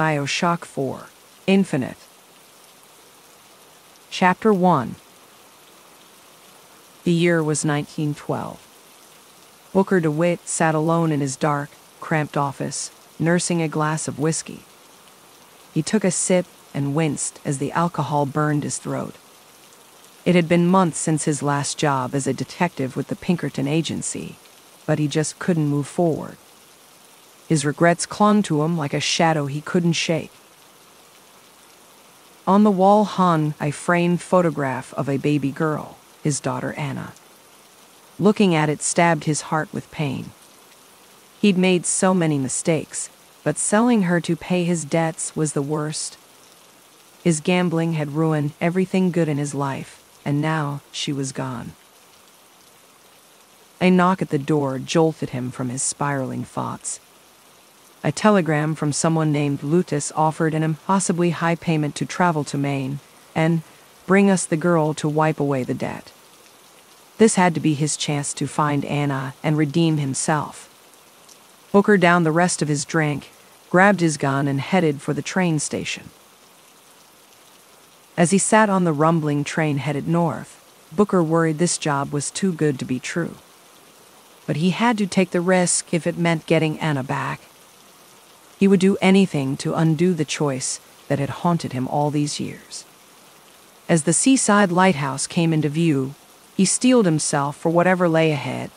BioShock 4 Infinite. Chapter 1. The year was 1912. Booker DeWitt sat alone in his dark, cramped office, nursing a glass of whiskey. He took a sip and winced as the alcohol burned his throat. It had been months since his last job as a detective with the Pinkerton Agency, but he just couldn't move forward. His regrets clung to him like a shadow he couldn't shake. On the wall hung a framed photograph of a baby girl, his daughter Anna. Looking at it stabbed his heart with pain. He'd made so many mistakes, but selling her to pay his debts was the worst. His gambling had ruined everything good in his life, and now she was gone. A knock at the door jolted him from his spiraling thoughts. A telegram from someone named Lutus offered an impossibly high payment to travel to Maine and bring us the girl to wipe away the debt. This had to be his chance to find Anna and redeem himself. Booker downed the rest of his drink, grabbed his gun, and headed for the train station. As he sat on the rumbling train headed north, Booker worried this job was too good to be true. But he had to take the risk if it meant getting Anna back. He would do anything to undo the choice that had haunted him all these years. As the seaside lighthouse came into view, he steeled himself for whatever lay ahead.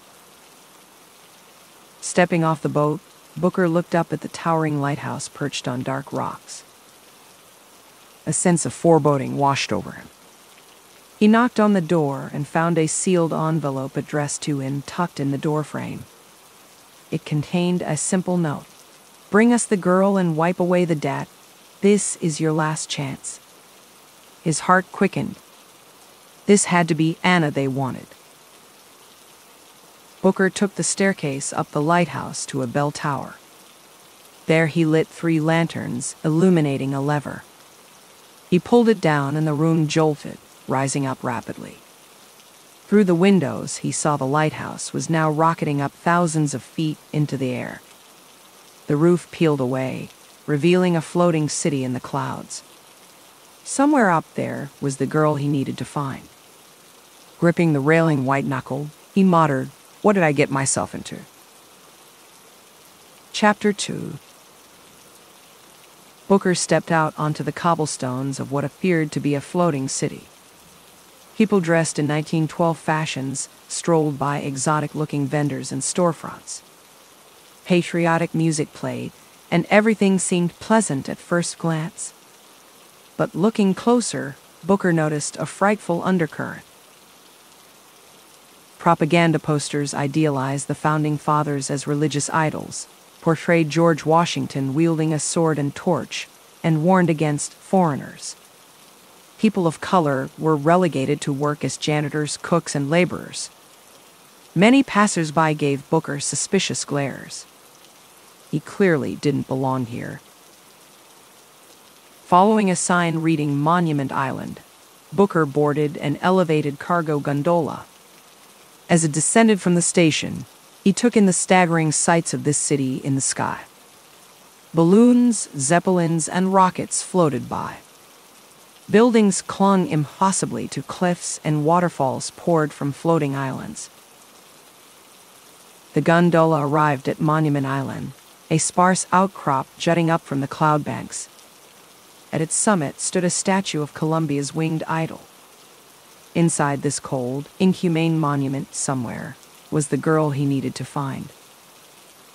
Stepping off the boat, Booker looked up at the towering lighthouse perched on dark rocks. A sense of foreboding washed over him. He knocked on the door and found a sealed envelope addressed to him tucked in the doorframe. It contained a simple note. "Bring us the girl and wipe away the debt. This is your last chance." His heart quickened. This had to be Anna they wanted. Booker took the staircase up the lighthouse to a bell tower. There he lit 3 lanterns, illuminating a lever. He pulled it down and the room jolted, rising up rapidly. Through the windows, he saw the lighthouse was now rocketing up thousands of feet into the air. The roof peeled away, revealing a floating city in the clouds. Somewhere up there was the girl he needed to find. Gripping the railing white-knuckled, he muttered, "What did I get myself into?" Chapter 2. Booker stepped out onto the cobblestones of what appeared to be a floating city. People dressed in 1912 fashions strolled by exotic-looking vendors and storefronts. Patriotic music played, and everything seemed pleasant at first glance. But looking closer, Booker noticed a frightful undercurrent. Propaganda posters idealized the Founding Fathers as religious idols, portrayed George Washington wielding a sword and torch, and warned against foreigners. People of color were relegated to work as janitors, cooks, and laborers. Many passers-by gave Booker suspicious glares. He clearly didn't belong here. Following a sign reading Monument Island, Booker boarded an elevated cargo gondola. As it descended from the station, he took in the staggering sights of this city in the sky. Balloons, zeppelins, and rockets floated by. Buildings clung impossibly to cliffs, and waterfalls poured from floating islands. The gondola arrived at Monument Island, a sparse outcrop jutting up from the cloud banks. At its summit stood a statue of Columbia's winged idol. Inside this cold, inhumane monument somewhere was the girl he needed to find.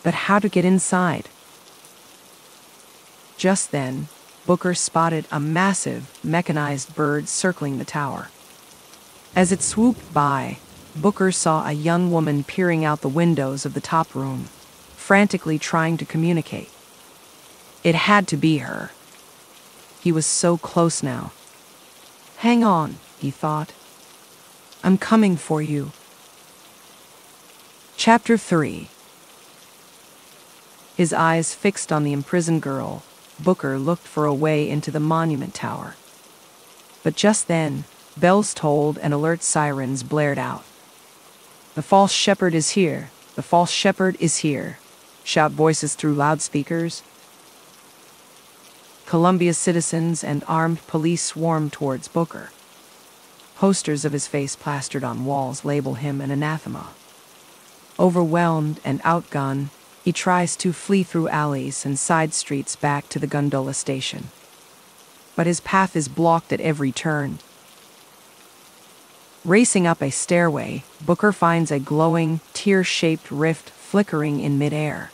But how to get inside? Just then, Booker spotted a massive, mechanized bird circling the tower. As it swooped by, Booker saw a young woman peering out the windows of the top room, frantically trying to communicate. It had to be her. He was so close now. "Hang on," he thought. "I'm coming for you." Chapter 3. His eyes fixed on the imprisoned girl, Booker looked for a way into the monument tower. But just then, bells tolled and alert sirens blared out. "The false shepherd is here! The false shepherd is here!" shout voices through loudspeakers. Colombia's citizens and armed police swarm towards Booker. Posters of his face plastered on walls label him an anathema. Overwhelmed and outgunned, he tries to flee through alleys and side streets back to the gondola station. But his path is blocked at every turn. Racing up a stairway, Booker finds a glowing, tear-shaped rift flickering in midair.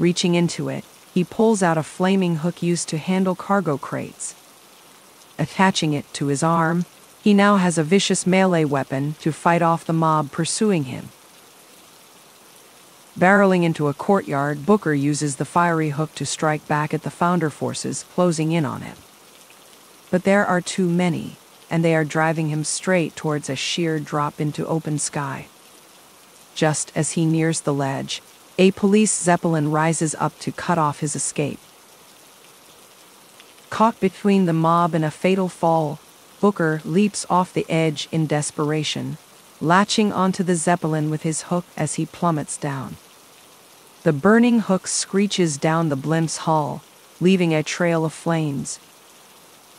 Reaching into it, he pulls out a flaming hook used to handle cargo crates. Attaching it to his arm, he now has a vicious melee weapon to fight off the mob pursuing him. Barreling into a courtyard, Booker uses the fiery hook to strike back at the Founder forces closing in on him. But there are too many, and they are driving him straight towards a sheer drop into open sky. Just as he nears the ledge, a police zeppelin rises up to cut off his escape. Caught between the mob and a fatal fall, Booker leaps off the edge in desperation, latching onto the zeppelin with his hook as he plummets down. The burning hook screeches down the blimp's hull, leaving a trail of flames.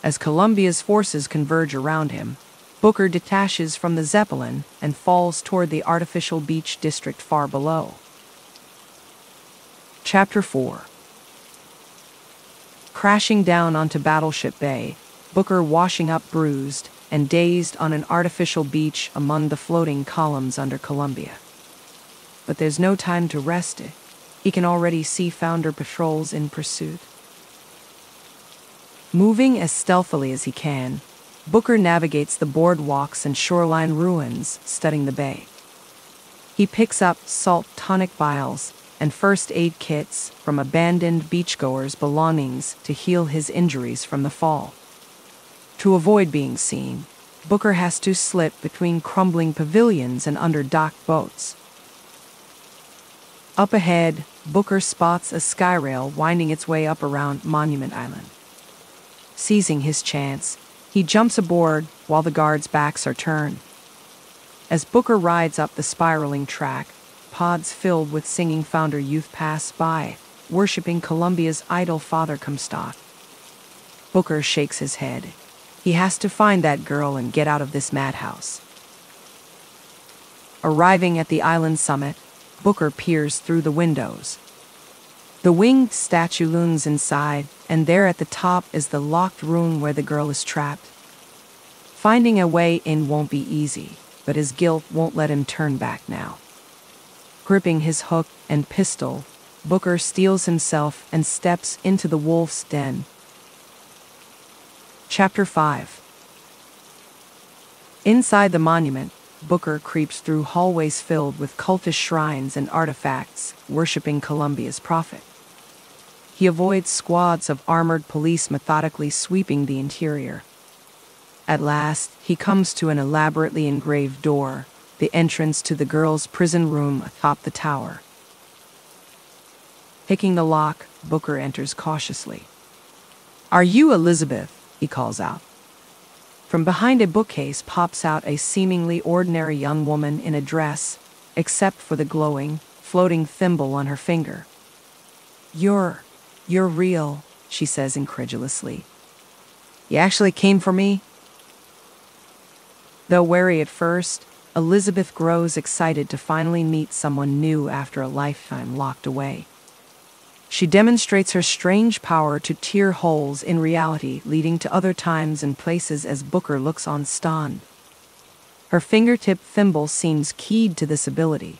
As Colombia's forces converge around him, Booker detaches from the zeppelin and falls toward the artificial beach district far below. Chapter 4. Crashing down onto Battleship Bay, Booker washing up bruised and dazed on an artificial beach among the floating columns under Columbia. But there's no time to rest it. He can already see Founder patrols in pursuit. Moving as stealthily as he can, Booker navigates the boardwalks and shoreline ruins studding the bay. He picks up salt tonic vials and first aid kits from abandoned beachgoers' belongings to heal his injuries from the fall. To avoid being seen, Booker has to slip between crumbling pavilions and under docked boats. Up ahead, Booker spots a skyrail winding its way up around Monument Island. Seizing his chance, he jumps aboard while the guards' backs are turned. As Booker rides up the spiraling track, pods filled with singing Founder youth pass by, worshipping Colombia's idol Father Comstock. Booker shakes his head. He has to find that girl and get out of this madhouse. Arriving at the island summit, Booker peers through the windows. The winged statue looms inside, and there at the top is the locked room where the girl is trapped. Finding a way in won't be easy, but his guilt won't let him turn back now. Gripping his hook and pistol, Booker steels himself and steps into the wolf's den. Chapter 5. Inside the monument, Booker creeps through hallways filled with cultish shrines and artifacts, worshipping Colombia's prophet. He avoids squads of armored police methodically sweeping the interior. At last, he comes to an elaborately engraved door, the entrance to the girl's prison room atop the tower. Picking the lock, Booker enters cautiously. "Are you Elizabeth?" he calls out. From behind a bookcase pops out a seemingly ordinary young woman in a dress, except for the glowing, floating thimble on her finger. You're real," she says incredulously. "You actually came for me?" Though wary at first, Elizabeth grows excited to finally meet someone new after a lifetime locked away. She demonstrates her strange power to tear holes in reality, leading to other times and places as Booker looks on stunned. Her fingertip thimble seems keyed to this ability.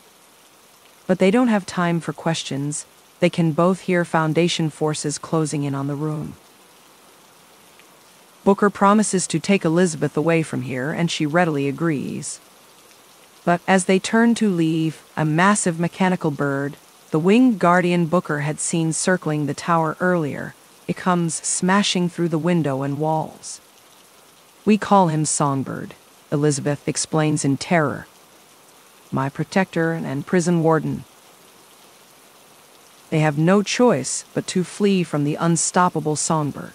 But they don't have time for questions. They can both hear Foundation forces closing in on the room. Booker promises to take Elizabeth away from here, and she readily agrees. But as they turn to leave, a massive mechanical bird, the winged guardian Booker had seen circling the tower earlier, it comes smashing through the window and walls. "We call him Songbird," Elizabeth explains in terror. "My protector and prison warden." They have no choice but to flee from the unstoppable Songbird.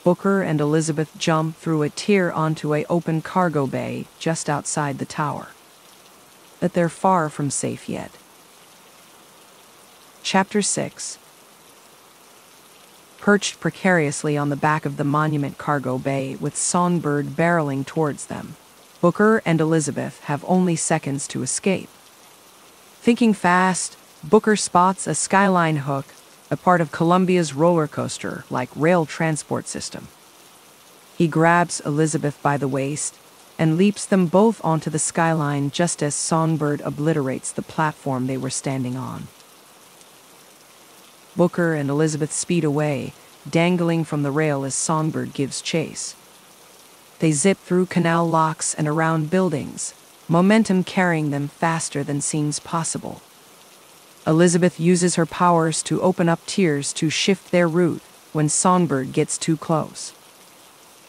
Booker and Elizabeth jump through a tier onto an open cargo bay just outside the tower. But they're far from safe yet. Chapter 6. perched precariously on the back of the monument cargo bay with Songbird barreling towards them. Booker and Elizabeth have only seconds to escape. Thinking fast, Booker spots a skyline hook, a part of Columbia's roller coaster-like rail transport system. He grabs Elizabeth by the waist and leaps them both onto the skyline just as Songbird obliterates the platform they were standing on. Booker and Elizabeth speed away, dangling from the rail as Songbird gives chase. They zip through canal locks and around buildings, momentum carrying them faster than seems possible. Elizabeth uses her powers to open up tiers to shift their route when Songbird gets too close.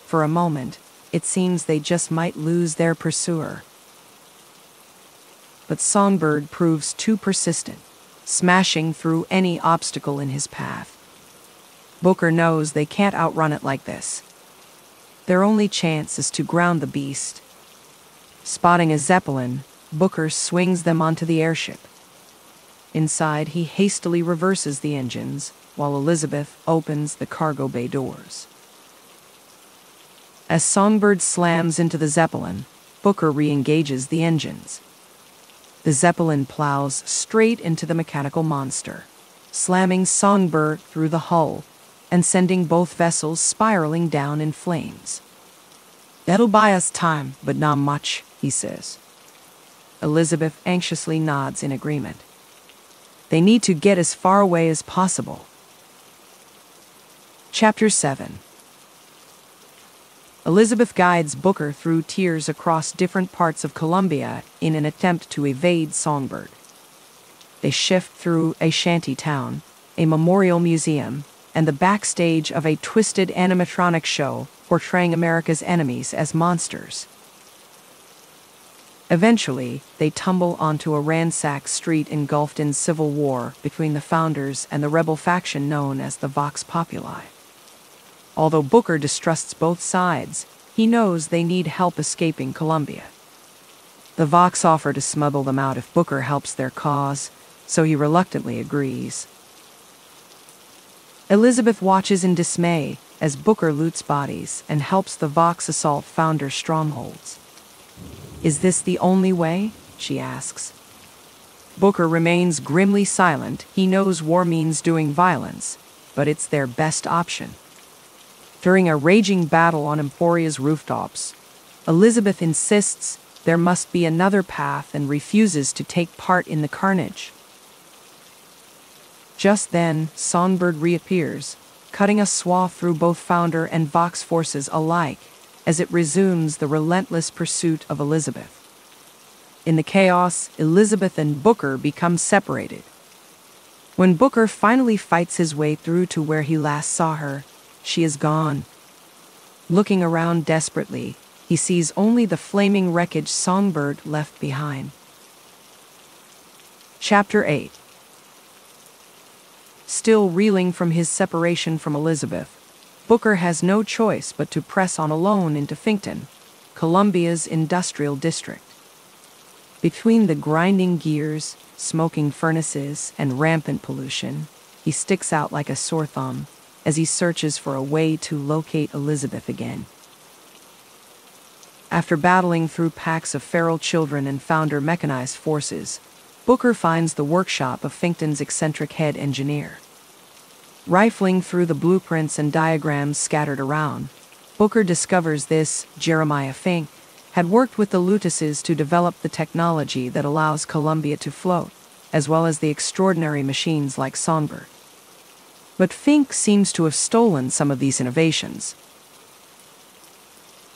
For a moment, it seems they just might lose their pursuer. But Songbird proves too persistent, smashing through any obstacle in his path. Booker knows they can't outrun it like this. Their only chance is to ground the beast. Spotting a zeppelin, Booker swings them onto the airship. Inside, he hastily reverses the engines, while Elizabeth opens the cargo bay doors. As Songbird slams into the zeppelin, Booker re-engages the engines. The zeppelin plows straight into the mechanical monster, slamming Songbird through the hull and sending both vessels spiraling down in flames. "That'll buy us time, but not much," he says. Elizabeth anxiously nods in agreement. They need to get as far away as possible. Chapter 7. Elizabeth guides Booker through tiers across different parts of Columbia in an attempt to evade Songbird. They shift through a shanty town, a memorial museum, and the backstage of a twisted animatronic show portraying America's enemies as monsters. Eventually, they tumble onto a ransacked street engulfed in civil war between the founders and the rebel faction known as the Vox Populi. Although Booker distrusts both sides, he knows they need help escaping Columbia. The Vox offer to smuggle them out if Booker helps their cause, so he reluctantly agrees. Elizabeth watches in dismay as Booker loots bodies and helps the Vox assault founder strongholds. "Is this the only way?" she asks. Booker remains grimly silent. He knows war means doing violence, but it's their best option. During a raging battle on Emporia's rooftops, Elizabeth insists there must be another path and refuses to take part in the carnage. Just then, Songbird reappears, cutting a swath through both Founder and Vox forces alike as it resumes the relentless pursuit of Elizabeth. In the chaos, Elizabeth and Booker become separated. When Booker finally fights his way through to where he last saw her, she is gone. Looking around desperately, he sees only the flaming wreckage Songbird left behind. Chapter 8. Still reeling from his separation from Elizabeth, Booker has no choice but to press on alone into Finkton, Columbia's industrial district. Between the grinding gears, smoking furnaces, and rampant pollution, he sticks out like a sore thumb as he searches for a way to locate Elizabeth again. After battling through packs of feral children and Founder mechanized forces, Booker finds the workshop of Finkton's eccentric head engineer. Rifling through the blueprints and diagrams scattered around, Booker discovers this Jeremiah Fink had worked with the Lutises to develop the technology that allows Columbia to float, as well as the extraordinary machines like Songbird. But Fink seems to have stolen some of these innovations.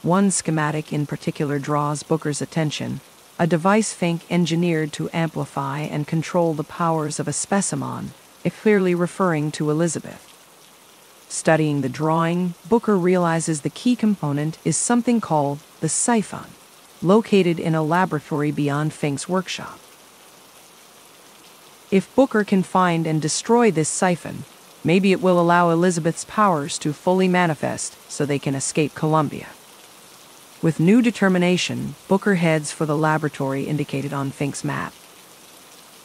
One schematic in particular draws Booker's attention, a device Fink engineered to amplify and control the powers of a specimen, clearly referring to Elizabeth. Studying the drawing, Booker realizes the key component is something called the siphon, located in a laboratory beyond Fink's workshop. If Booker can find and destroy this siphon, maybe it will allow Elizabeth's powers to fully manifest so they can escape Columbia. With new determination, Booker heads for the laboratory indicated on Fink's map.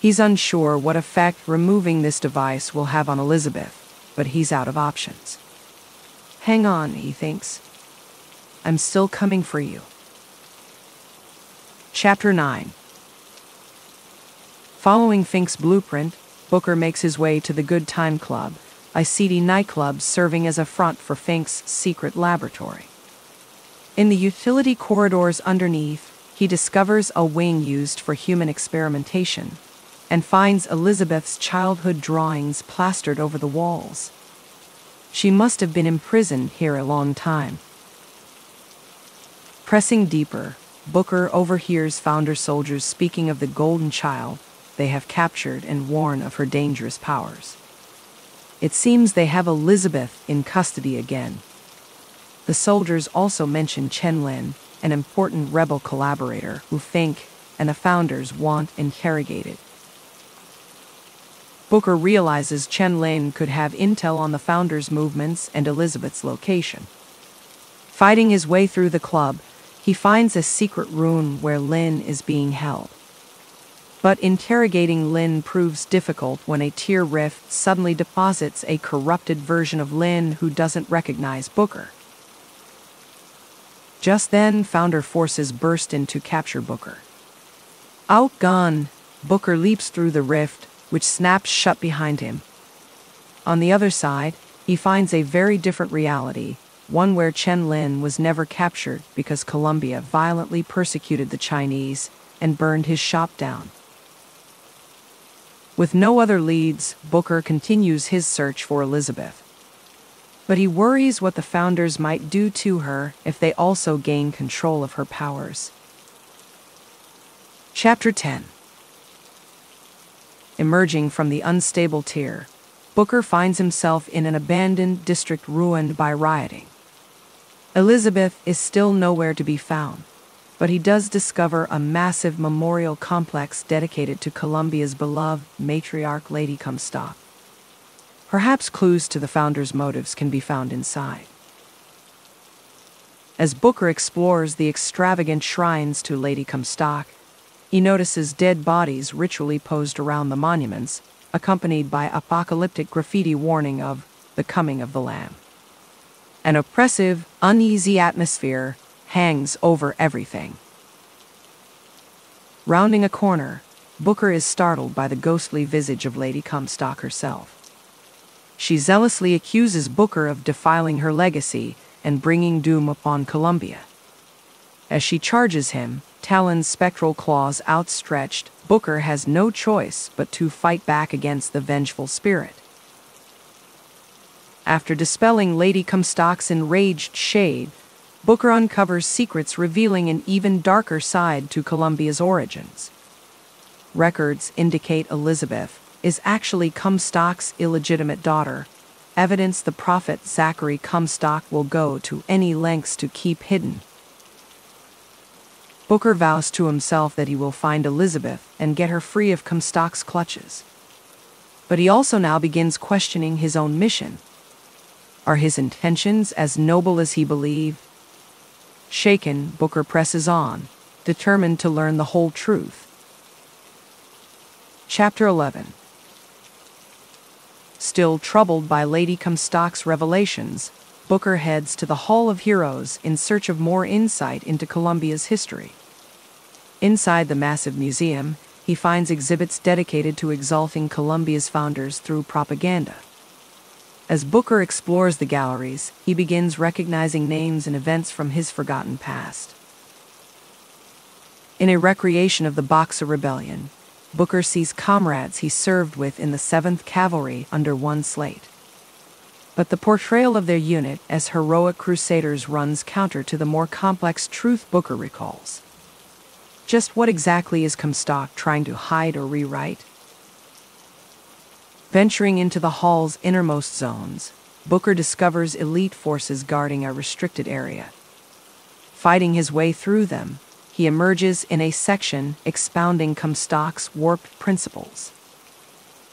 He's unsure what effect removing this device will have on Elizabeth, but he's out of options. Hang on, he thinks. I'm still coming for you. Chapter 9. Following Fink's blueprint, Booker makes his way to the Good Time Club, a seedy nightclub serving as a front for Fink's secret laboratory. In the utility corridors underneath, he discovers a wing used for human experimentation and finds Elizabeth's childhood drawings plastered over the walls. She must have been imprisoned here a long time. Pressing deeper, Booker overhears Founder soldiers speaking of the golden child they have captured and warn of her dangerous powers. It seems they have Elizabeth in custody again. The soldiers also mention Chen Lin, an important rebel collaborator who Fink and the Founders want interrogated. Booker realizes Chen Lin could have intel on the Founders' movements and Elizabeth's location. Fighting his way through the club, he finds a secret room where Lin is being held. But interrogating Lin proves difficult when a tier rift suddenly deposits a corrupted version of Lin who doesn't recognize Booker. Just then, Founder forces burst in to capture Booker. Outgunned, Booker leaps through the rift, which snaps shut behind him. On the other side, he finds a very different reality, one where Chen Lin was never captured because Columbia violently persecuted the Chinese and burned his shop down. With no other leads, Booker continues his search for Elizabeth. But he worries what the Founders might do to her if they also gain control of her powers. Chapter 10. Emerging from the unstable tier, Booker finds himself in an abandoned district ruined by rioting. Elizabeth is still nowhere to be found, but he does discover a massive memorial complex dedicated to Columbia's beloved matriarch Lady Comstock. Perhaps clues to the Founders' motives can be found inside. As Booker explores the extravagant shrines to Lady Comstock, he notices dead bodies ritually posed around the monuments, accompanied by apocalyptic graffiti warning of the coming of the Lamb. An oppressive, uneasy atmosphere hangs over everything. Rounding a corner, Booker is startled by the ghostly visage of Lady Comstock herself. She zealously accuses Booker of defiling her legacy and bringing doom upon Columbia. As she charges him, talons spectral claws outstretched, Booker has no choice but to fight back against the vengeful spirit. After dispelling Lady Comstock's enraged shade, Booker uncovers secrets revealing an even darker side to Columbia's origins. Records indicate Elizabeth is actually Comstock's illegitimate daughter, evidence the prophet Zachary Comstock will go to any lengths to keep hidden. Booker vows to himself that he will find Elizabeth and get her free of Comstock's clutches. But he also now begins questioning his own mission. Are his intentions as noble as he believed? Shaken, Booker presses on, determined to learn the whole truth. Chapter 11. Still troubled by Lady Comstock's revelations, Booker heads to the Hall of Heroes in search of more insight into Columbia's history. Inside the massive museum, he finds exhibits dedicated to exalting Columbia's founders through propaganda. As Booker explores the galleries, he begins recognizing names and events from his forgotten past. In a recreation of the Boxer Rebellion, Booker sees comrades he served with in the 7th Cavalry under one slate. But the portrayal of their unit as heroic crusaders runs counter to the more complex truth Booker recalls. Just what exactly is Comstock trying to hide or rewrite? Venturing into the hall's innermost zones, Booker discovers elite forces guarding a restricted area. Fighting his way through them, he emerges in a section expounding Comstock's warped principles.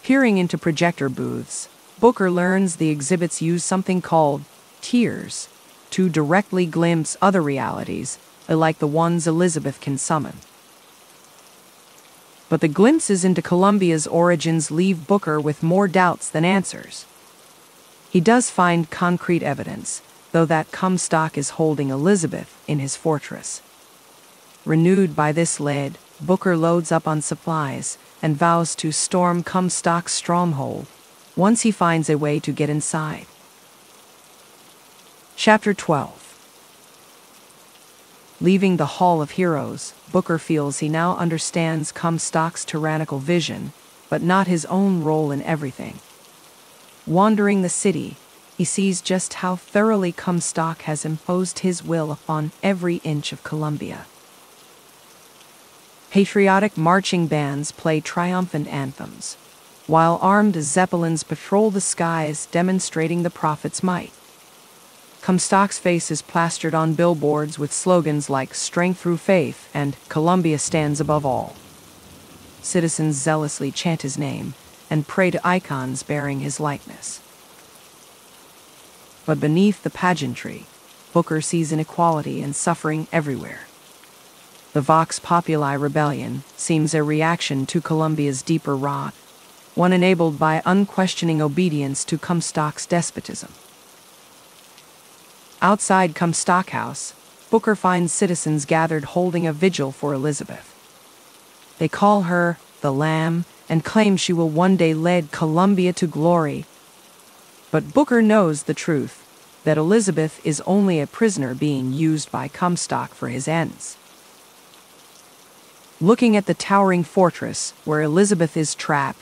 Peering into projector booths, Booker learns the exhibits use something called tiers to directly glimpse other realities, like the ones Elizabeth can summon. But the glimpses into Columbia's origins leave Booker with more doubts than answers. He does find concrete evidence, though that Comstock is holding Elizabeth in his fortress. Renewed by this lead, Booker loads up on supplies and vows to storm Comstock's stronghold once he finds a way to get inside. Chapter 12. Leaving the Hall of Heroes, Booker feels he now understands Comstock's tyrannical vision, but not his own role in everything. Wandering the city, he sees just how thoroughly Comstock has imposed his will upon every inch of Columbia. Patriotic marching bands play triumphant anthems, while armed zeppelins patrol the skies demonstrating the prophet's might. Comstock's face is plastered on billboards with slogans like "Strength through Faith" and "Columbia stands above all." Citizens zealously chant his name and pray to icons bearing his likeness. But beneath the pageantry, Booker sees inequality and suffering everywhere. The Vox Populi rebellion seems a reaction to Columbia's deeper rot, one enabled by unquestioning obedience to Comstock's despotism. Outside Comstock House, Booker finds citizens gathered holding a vigil for Elizabeth. They call her the Lamb and claim she will one day lead Columbia to glory. But Booker knows the truth, that Elizabeth is only a prisoner being used by Comstock for his ends. Looking at the towering fortress where Elizabeth is trapped,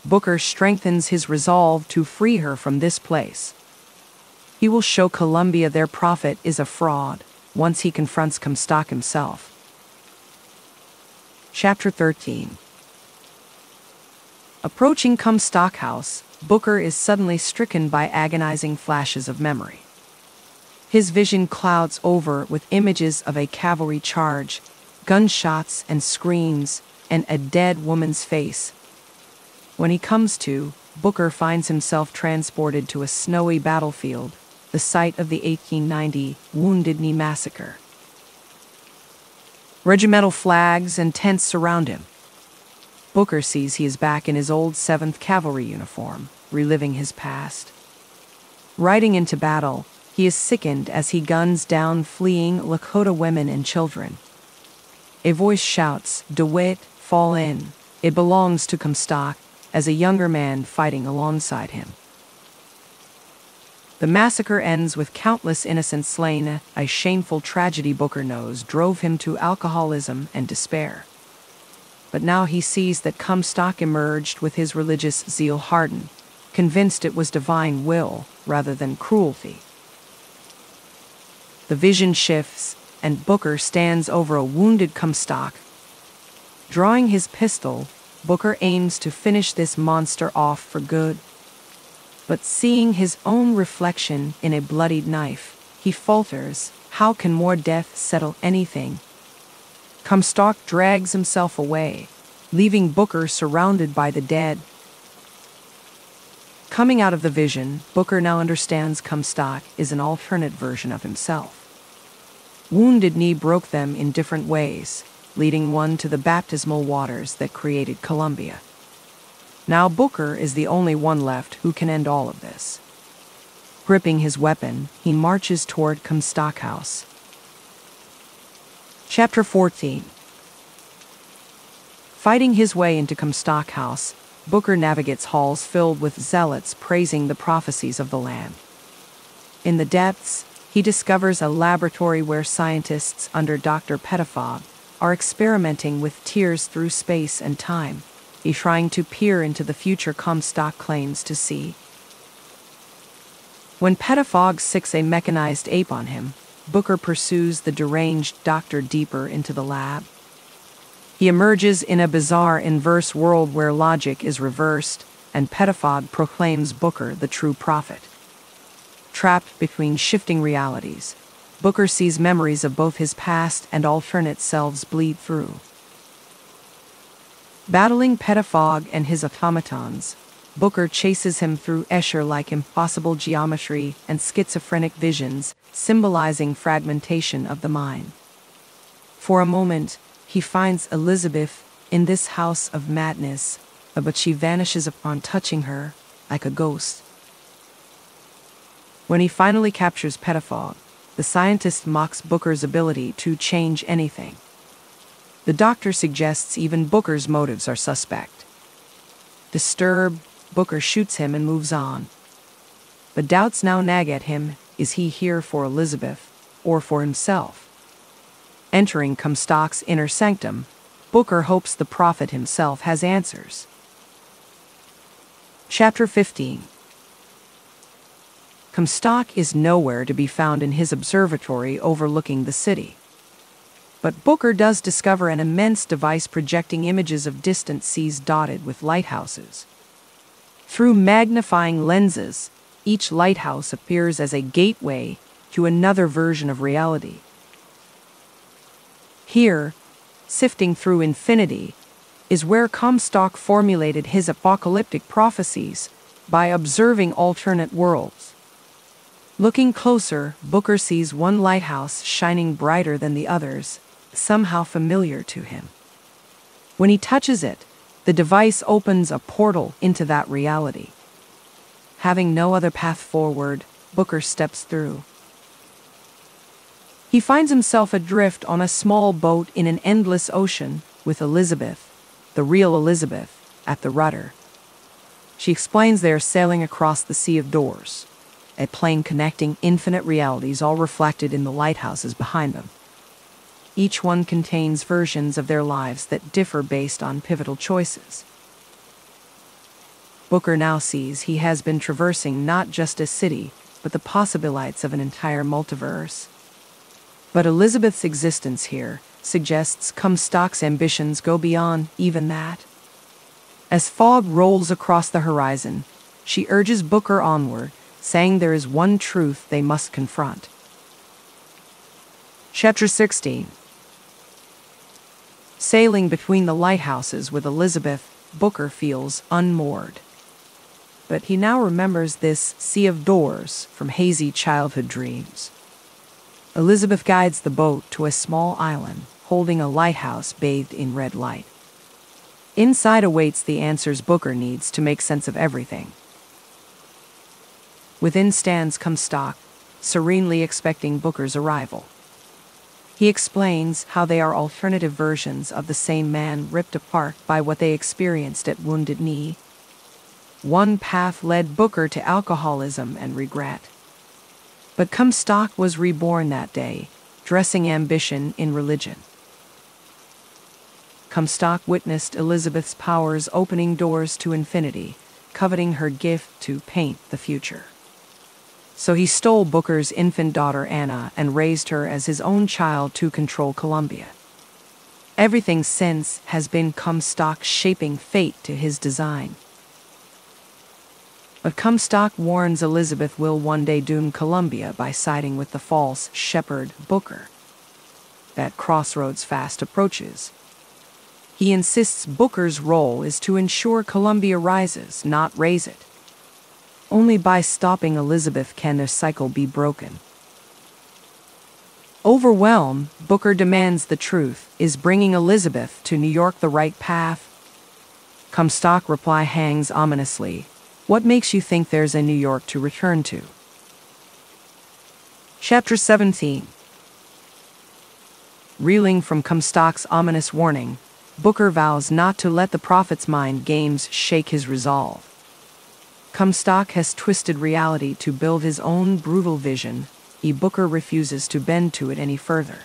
Booker strengthens his resolve to free her from this place. He will show Columbia their prophet is a fraud once he confronts Comstock himself. Chapter 13. Approaching Comstock House, Booker is suddenly stricken by agonizing flashes of memory. His vision clouds over with images of a cavalry charge, gunshots and screams, and a dead woman's face. When he comes to, Booker finds himself transported to a snowy battlefield, the site of the 1890 Wounded Knee Massacre. Regimental flags and tents surround him. Booker sees he is back in his old 7th Cavalry uniform, reliving his past. Riding into battle, he is sickened as he guns down fleeing Lakota women and children. A voice shouts, "DeWitt, fall in. It belongs to Comstock," as a younger man fighting alongside him. The massacre ends with countless innocents slain, a shameful tragedy Booker knows drove him to alcoholism and despair. But now he sees that Comstock emerged with his religious zeal hardened, convinced it was divine will rather than cruelty. The vision shifts, and Booker stands over a wounded Comstock. Drawing his pistol, Booker aims to finish this monster off for good. But seeing his own reflection in a bloodied knife, he falters. How can more death settle anything? Comstock drags himself away, leaving Booker surrounded by the dead. Coming out of the vision, Booker now understands Comstock is an alternate version of himself. Wounded Knee broke them in different ways, leading one to the baptismal waters that created Columbia. Now Booker is the only one left who can end all of this. Gripping his weapon, he marches toward Comstock House. Chapter 14. Fighting his way into Comstock House, Booker navigates halls filled with zealots praising the prophecies of the Lamb. In the depths, he discovers a laboratory where scientists under Dr. Pedifog are experimenting with tears through space and time, trying to peer into the future Comstock claims to see. When Pedifog sicks a mechanized ape on him, Booker pursues the deranged doctor deeper into the lab. He emerges in a bizarre inverse world where logic is reversed, and Pedifog proclaims Booker the true prophet. Trapped between shifting realities, Booker sees memories of both his past and alternate selves bleed through. Battling Pedifog and his automatons, Booker chases him through Escher-like impossible geometry and schizophrenic visions, symbolizing fragmentation of the mind. For a moment, he finds Elizabeth in this house of madness, but she vanishes upon touching her, like a ghost. When he finally captures Pettifog, the scientist mocks Booker's ability to change anything. The doctor suggests even Booker's motives are suspect. Disturbed, Booker shoots him and moves on. But doubts now nag at him. Is he here for Elizabeth or for himself? Entering Comstock's inner sanctum, Booker hopes the prophet himself has answers. Chapter 15. Comstock is nowhere to be found in his observatory overlooking the city. But Booker does discover an immense device projecting images of distant seas dotted with lighthouses. Through magnifying lenses, each lighthouse appears as a gateway to another version of reality. Here, sifting through infinity, is where Comstock formulated his apocalyptic prophecies by observing alternate worlds. Looking closer, Booker sees one lighthouse shining brighter than the others, somehow familiar to him. When he touches it, the device opens a portal into that reality. Having no other path forward, Booker steps through. He finds himself adrift on a small boat in an endless ocean with Elizabeth, the real Elizabeth, at the rudder. She explains they are sailing across the Sea of Doors, a plane connecting infinite realities all reflected in the lighthouses behind them. Each one contains versions of their lives that differ based on pivotal choices. Booker now sees he has been traversing not just a city, but the possibilities of an entire multiverse. But Elizabeth's existence here suggests Comstock's ambitions go beyond even that. As fog rolls across the horizon, she urges Booker onward, saying there is one truth they must confront. Chapter 16. Sailing between the lighthouses with Elizabeth, Booker feels unmoored. But he now remembers this Sea of Doors from hazy childhood dreams. Elizabeth guides the boat to a small island, holding a lighthouse bathed in red light. Inside awaits the answers Booker needs to make sense of everything. Within stands Comstock, serenely expecting Booker's arrival. He explains how they are alternative versions of the same man ripped apart by what they experienced at Wounded Knee. One path led Booker to alcoholism and regret. But Comstock was reborn that day, dressing ambition in religion. Comstock witnessed Elizabeth's powers opening doors to infinity, coveting her gift to paint the future. So he stole Booker's infant daughter Anna and raised her as his own child to control Columbia. Everything since has been Comstock shaping fate to his design. But Comstock warns Elizabeth will one day doom Columbia by siding with the false shepherd Booker. That crossroads fast approaches. He insists Booker's role is to ensure Columbia rises, not raise it. Only by stopping Elizabeth can their cycle be broken. Overwhelmed, Booker demands the truth. Is bringing Elizabeth to New York the right path? Comstock's reply hangs ominously. What makes you think there's a New York to return to? Chapter 17. Reeling from Comstock's ominous warning, Booker vows not to let the prophet's mind games shake his resolve. Comstock has twisted reality to build his own brutal vision. Booker refuses to bend to it any further.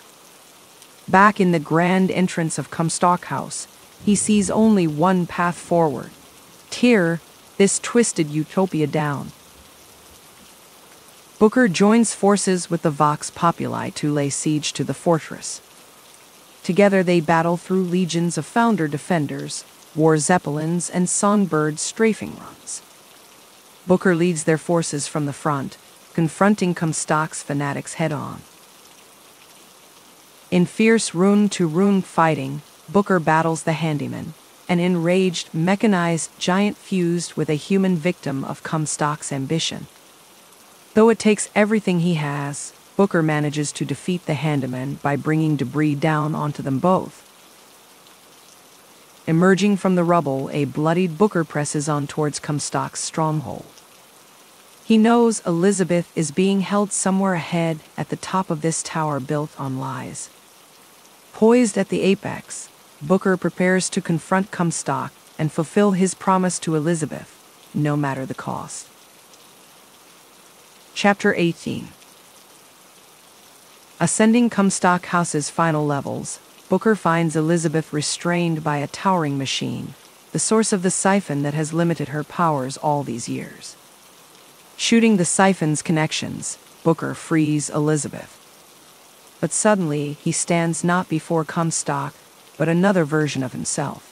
Back in the grand entrance of Comstock House, he sees only one path forward. Tear this twisted utopia down. Booker joins forces with the Vox Populi to lay siege to the fortress. Together they battle through legions of founder defenders, war zeppelins, and songbird strafing runs. Booker leads their forces from the front, confronting Comstock's fanatics head-on. In fierce rune-to-rune fighting, Booker battles the Handyman, an enraged, mechanized giant fused with a human victim of Comstock's ambition. Though it takes everything he has, Booker manages to defeat the Handyman by bringing debris down onto them both. Emerging from the rubble, a bloodied Booker presses on towards Comstock's stronghold. He knows Elizabeth is being held somewhere ahead at the top of this tower built on lies. Poised at the apex, Booker prepares to confront Comstock and fulfill his promise to Elizabeth, no matter the cost. Chapter 18. Ascending Comstock House's final levels, Booker finds Elizabeth restrained by a towering machine, the source of the siphon that has limited her powers all these years. Shooting the siphon's connections, Booker frees Elizabeth. But suddenly, he stands not before Comstock, but another version of himself.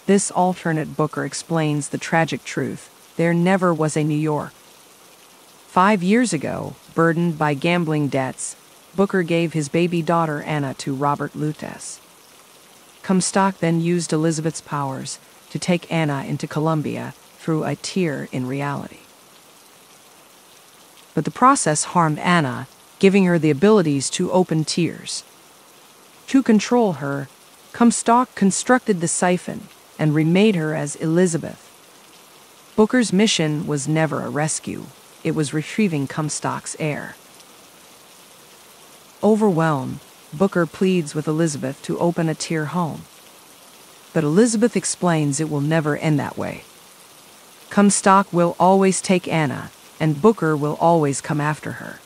This alternate Booker explains the tragic truth: there never was a New York. 5 years ago, burdened by gambling debts, Booker gave his baby daughter Anna to Robert Lutes. Comstock then used Elizabeth's powers to take Anna into Columbia through a tear in reality. But the process harmed Anna, giving her the abilities to open tears. To control her, Comstock constructed the siphon and remade her as Elizabeth. Booker's mission was never a rescue. It was retrieving Comstock's heir. Overwhelmed, Booker pleads with Elizabeth to open a tear home. But Elizabeth explains it will never end that way. Comstock will always take Anna, and Booker will always come after her.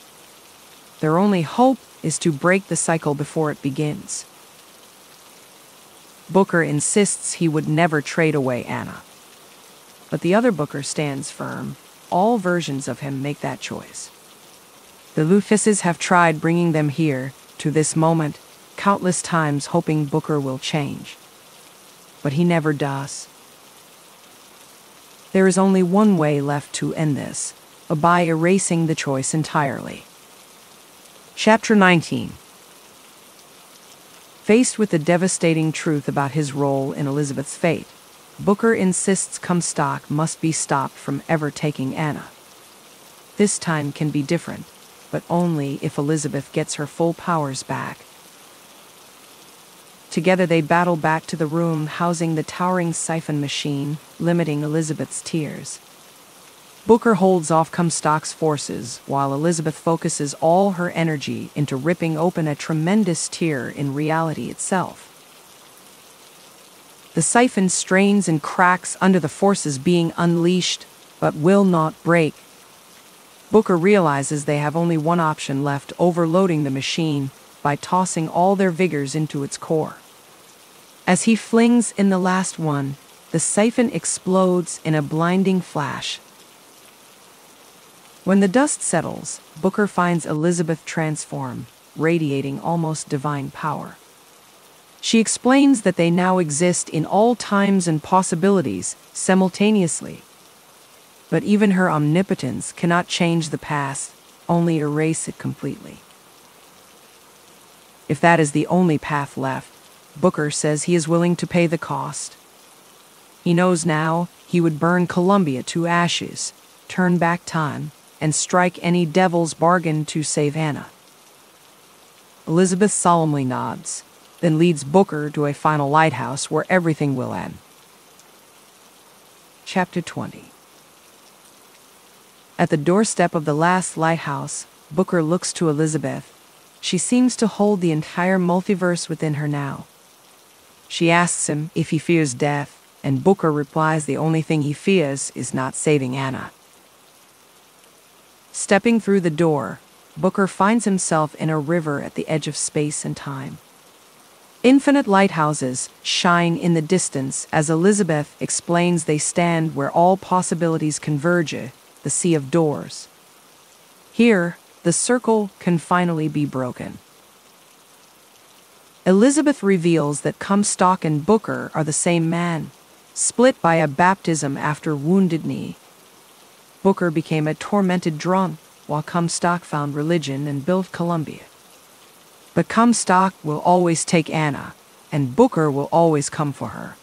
Their only hope is to break the cycle before it begins. Booker insists he would never trade away Anna. But the other Booker stands firm. All versions of him make that choice. The Luteses have tried bringing them here, to this moment, countless times hoping Booker will change. But he never does. There is only one way left to end this, by erasing the choice entirely. Chapter 19. Faced with the devastating truth about his role in Elizabeth's fate, Booker insists Comstock must be stopped from ever taking Anna. This time can be different, but only if Elizabeth gets her full powers back. Together they battle back to the room housing the towering siphon machine, limiting Elizabeth's tears. Booker holds off Comstock's forces, while Elizabeth focuses all her energy into ripping open a tremendous tear in reality itself. The siphon strains and cracks under the forces being unleashed, but will not break. Booker realizes they have only one option left: overloading the machine by tossing all their vigors into its core. As he flings in the last one, the siphon explodes in a blinding flash. When the dust settles, Booker finds Elizabeth transformed, radiating almost divine power. She explains that they now exist in all times and possibilities, simultaneously. But even her omnipotence cannot change the past, only erase it completely. If that is the only path left, Booker says he is willing to pay the cost. He knows now he would burn Columbia to ashes, turn back time, and strike any devil's bargain to save Anna. Elizabeth solemnly nods, then leads Booker to a final lighthouse where everything will end. Chapter 20. At the doorstep of the last lighthouse, Booker looks to Elizabeth. She seems to hold the entire multiverse within her now. She asks him if he fears death, and Booker replies the only thing he fears is not saving Anna. Stepping through the door, Booker finds himself in a river at the edge of space and time. Infinite lighthouses shine in the distance as Elizabeth explains they stand where all possibilities converge, the sea of doors. Here, the circle can finally be broken. Elizabeth reveals that Comstock and Booker are the same man, split by a baptism after Wounded Knee. Booker became a tormented drunk, while Comstock found religion and built Columbia. But Comstock will always take Anna, and Booker will always come for her.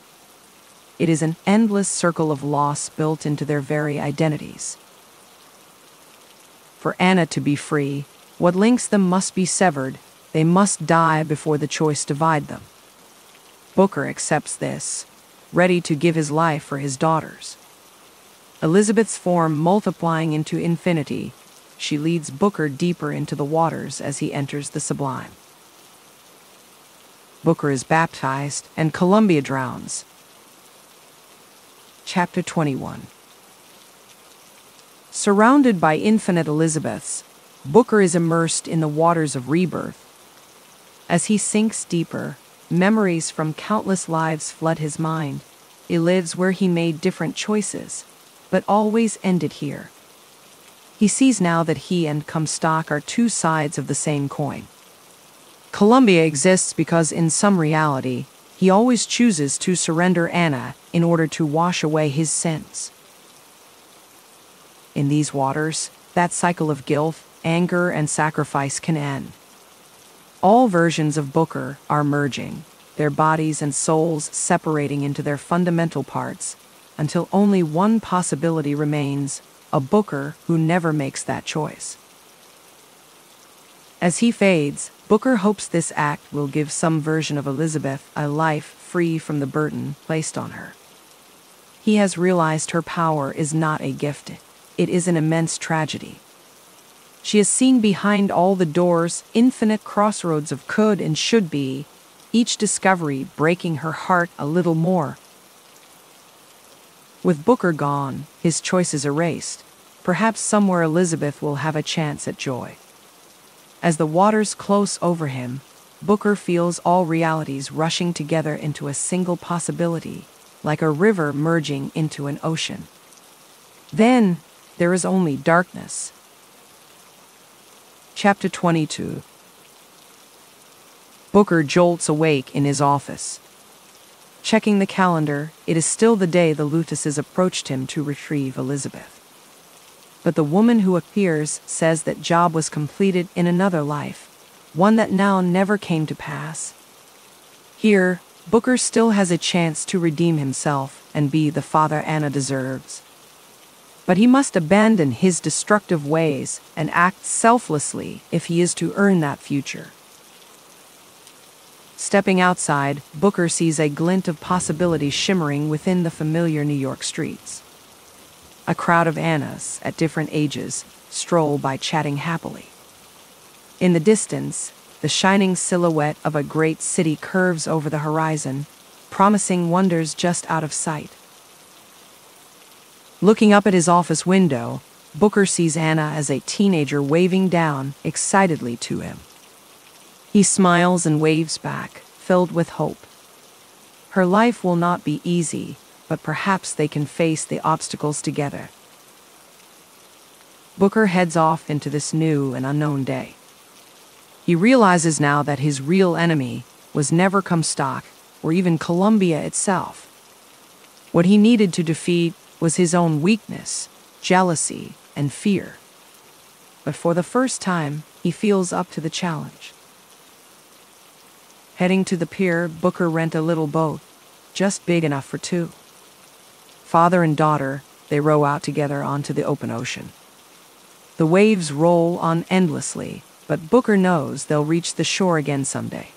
It is an endless circle of loss built into their very identities. For Anna to be free, what links them must be severed. They must die before the choice divide them. Booker accepts this, ready to give his life for his daughters. Elizabeth's form multiplying into infinity, she leads Booker deeper into the waters as he enters the sublime. Booker is baptized, and Columbia drowns. Chapter 21. Surrounded by infinite Elizabeths, Booker is immersed in the waters of rebirth. As he sinks deeper, memories from countless lives flood his mind. He lives where he made different choices, but always ended here. He sees now that he and Comstock are two sides of the same coin. Columbia exists because in some reality, he always chooses to surrender Anna in order to wash away his sins. In these waters, that cycle of guilt, anger, and sacrifice can end. All versions of Booker are merging, their bodies and souls separating into their fundamental parts, until only one possibility remains, a Booker who never makes that choice. As he fades, Booker hopes this act will give some version of Elizabeth a life free from the burden placed on her. He has realized her power is not a gift, it is an immense tragedy. She has seen behind all the doors infinite crossroads of could and should be, each discovery breaking her heart a little more. With Booker gone, his choices erased, perhaps somewhere Elizabeth will have a chance at joy. As the waters close over him, Booker feels all realities rushing together into a single possibility, like a river merging into an ocean. Then, there is only darkness. Chapter 22. Booker jolts awake in his office. Checking the calendar, it is still the day the Luteces approached him to retrieve Elizabeth. But the woman who appears says that job was completed in another life, one that now never came to pass. Here, Booker still has a chance to redeem himself and be the father Anna deserves. But he must abandon his destructive ways and act selflessly if he is to earn that future. Stepping outside, Booker sees a glint of possibility shimmering within the familiar New York streets. A crowd of Annas, at different ages, stroll by chatting happily. In the distance, the shining silhouette of a great city curves over the horizon, promising wonders just out of sight. Looking up at his office window, Booker sees Anna as a teenager waving down excitedly to him. He smiles and waves back, filled with hope. Her life will not be easy, but perhaps they can face the obstacles together. Booker heads off into this new and unknown day. He realizes now that his real enemy was never Comstock or even Columbia itself. What he needed to defeat was his own weakness, jealousy, and fear. But for the first time, he feels up to the challenge. Heading to the pier, Booker rent a little boat, just big enough for two. Father and daughter, they row out together onto the open ocean. The waves roll on endlessly, but Booker knows they'll reach the shore again someday.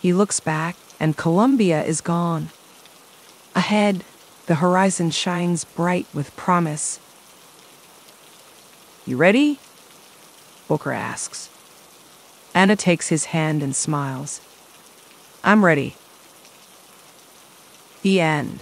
He looks back, and Columbia is gone. Ahead, the horizon shines bright with promise. "You ready?" Booker asks. Anna takes his hand and smiles. "I'm ready." The end.